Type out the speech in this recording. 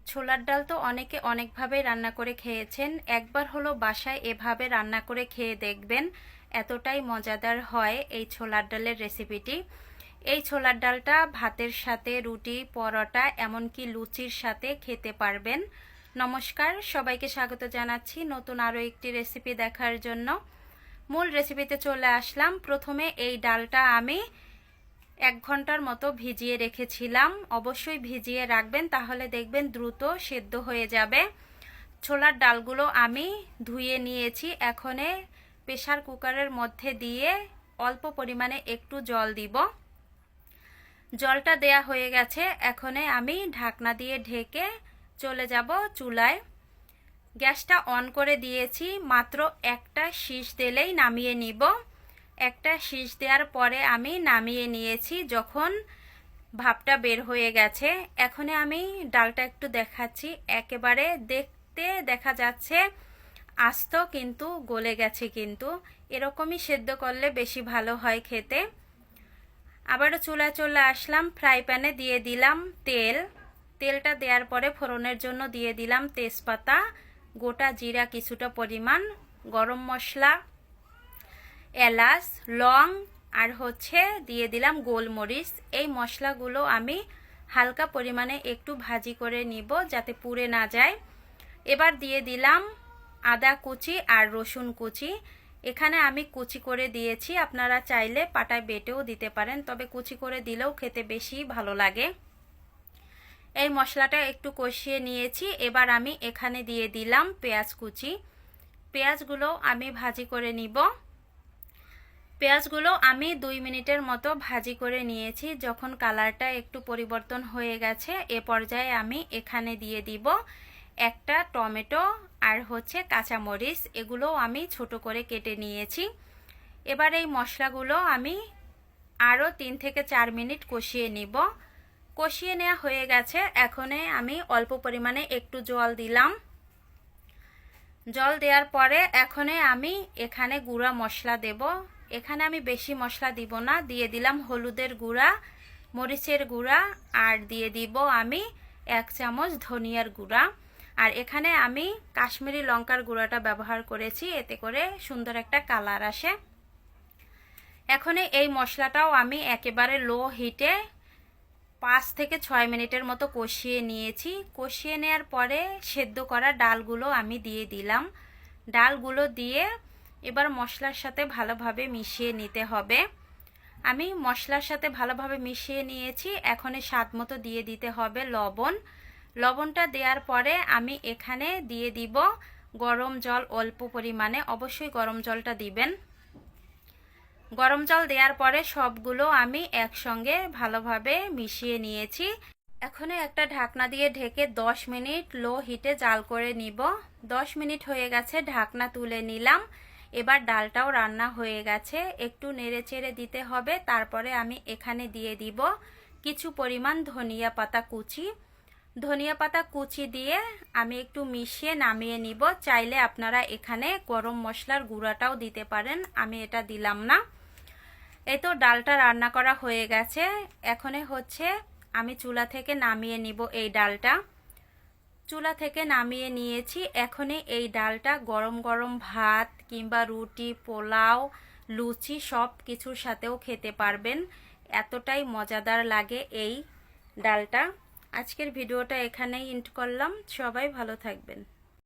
ছোলার ডাল তো অনেকে অনেকভাবে রান্না করে খেয়েছেন। একবার হলো বাসায় এভাবে রান্না করে খেয়ে দেখবেন, এতটাই মজাদার হয় এই ছোলার ডালের রেসিপিটি। এই ছোলার ডালটা ভাতের সাথে, রুটি, পরোটা, এমনকি লুচির সাথে খেতে পারবেন। নমস্কার, সবাইকে স্বাগত জানাচ্ছি নতুন আরও একটি রেসিপি দেখার জন্য। মূল রেসিপিতে চলে আসলাম। প্রথমে এই ডালটা আমি 1 ঘন্টার মতো ভিজিয়ে রেখেছিলাম। অবশ্যই ভিজিয়ে রাখবেন, তাহলে দেখবেন দ্রুত সেদ্ধ হয়ে যাবে। ছোলার ডালগুলো আমি ধুয়ে নিয়েছি। এখন প্রেসার কুকারের মধ্যে দিয়ে অল্প পরিমাণে একটু জল দিব। জলটা দেয়া হয়ে গেছে। এখন আমি ঢাকনা দিয়ে ঢেকে চলে যাব চুলায়। গ্যাসটা অন করে দিয়েছি। মাত্র একটা শীষ দিলেই নামিয়ে নিব। একটা শীষ দেওয়ার পরে আমি নামিয়ে নিয়েছি। যখন ভাপটা বের হয়ে গেছে, এখন আমি ডালটা একটু দেখাচ্ছি। একেবারে দেখতে দেখা যাচ্ছে আস্ত, কিন্তু গলে গেছে। কিন্তু এরকমই সেদ্ধ করলে বেশি ভালো হয় খেতে। আবারও চুলায় চলে আসলাম। ফ্রাই প্যানে দিয়ে দিলাম তেল। তেলটা দেওয়ার পরে ফোড়নের জন্য দিয়ে দিলাম তেজপাতা, গোটা জিরা কিছুটা পরিমাণ, গরম মশলা, এলাচ, লং আর দিয়ে দিলাম গোলমরিচ। এই মশলাগুলো আমি হালকা পরিমাণে একটু ভাজি করে নিব, যাতে পুড়ে না যায়। এবার দিয়ে দিলাম আদা কুচি আর রসুন কুচি। এখানে আমি কুচি করে দিয়েছি, আপনারা চাইলে পাটায় বেটেও দিতে পারেন, তবে কুচি করে দিলেও খেতে বেশি ভালো লাগে। এই মশলাটা একটু কষিয়ে নিয়েছি। এবার আমি এখানে দিয়ে দিলাম পেঁয়াজ কুচি। পেঁয়াজগুলো আমি ভাজি করে নিব। পেঁয়াজগুলো আমি 2 মিনিটের মতো ভাজি করে নিয়েছি। যখন কালারটা একটু পরিবর্তন হয়ে গেছে, এ পর্যায়ে আমি এখানে দিয়ে দিব একটা টমেটো আর কাঁচামরিচ। এগুলো আমি ছোট করে কেটে নিয়েছি। এবার এই মশলাগুলো আমি আরও 3 থেকে 4 মিনিট কষিয়ে নিব। কষিয়ে নেওয়া হয়ে গেছে। এখন আমি অল্প পরিমাণে একটু জল দিলাম। জল দেওয়ার পরে এখন আমি এখানে গুঁড়া মশলা দেব। এখানে আমি বেশি মশলা দিব না। দিয়ে দিলাম হলুদের গুঁড়া, মরিচের গুঁড়া, আর দিয়ে দিব আমি 1 চামচ ধনিয়ার গুঁড়া। আর এখানে আমি কাশ্মীরি লঙ্কার গুঁড়াটা ব্যবহার করেছি, এতে করে সুন্দর একটা কালার আসে। এখন এই মশলাটাও আমি একেবারে লো হিটে 5 থেকে 6 মিনিটের মতো কষিয়ে নিয়েছি। কষিয়ে নেওয়ার পরে সেদ্ধ করা ডালগুলো আমি দিয়ে দিলাম। ডালগুলো দিয়ে এবার মশলার সাথে ভালোভাবে মিশিয়ে নিতে হবে। আমি মশলার সাথে ভালোভাবে মিশিয়ে নিয়েছি। এখন স্বাদ মতো দিয়ে দিতে হবে লবণ। লবণটা দেওয়ার পরে আমি এখানে দিয়ে দিব গরম জল অল্প পরিমাণে। অবশ্যই গরম জলটা দিবেন। গরম জল দেওয়ার পরে সবগুলো আমি একসঙ্গে ভালোভাবে মিশিয়ে নিয়েছি। এখন একটা ঢাকনা দিয়ে ঢেকে 10 মিনিট লো হিটে জাল করে নিব। 10 মিনিট হয়ে গেছে, ঢাকনা তুলে নিলাম। এবার ডালটাও রান্না হয়ে গেছে। একটু নেড়ে চেড়ে দিতে হবে। তারপরে আমি এখানে দিয়ে দিব কিছু পরিমাণ ধনিয়া পাতা কুচি। ধনিয়া পাতা কুচি দিয়ে আমি একটু মিশিয়ে নামিয়ে নিব। চাইলে আপনারা এখানে গরম মশলার গুঁড়াটাও দিতে পারেন, আমি এটা দিলাম না। এই তো ডালটা রান্না করা হয়ে গেছে। এখন আমি চুলা থেকে নামিয়ে নিব এই ডালটা। চুলা থেকে নামিয়ে নিয়েছি। এখন এই ডালটা গরম গরম ভাত কিংবা রুটি, পোলাও, লুচি সব কিছুর সাথেও খেতে পারবেন। এতটাই মজাদার লাগে এই ডালটা। আজকের ভিডিওটা এখানেই এন্ড করলাম। সবাই ভালো থাকবেন।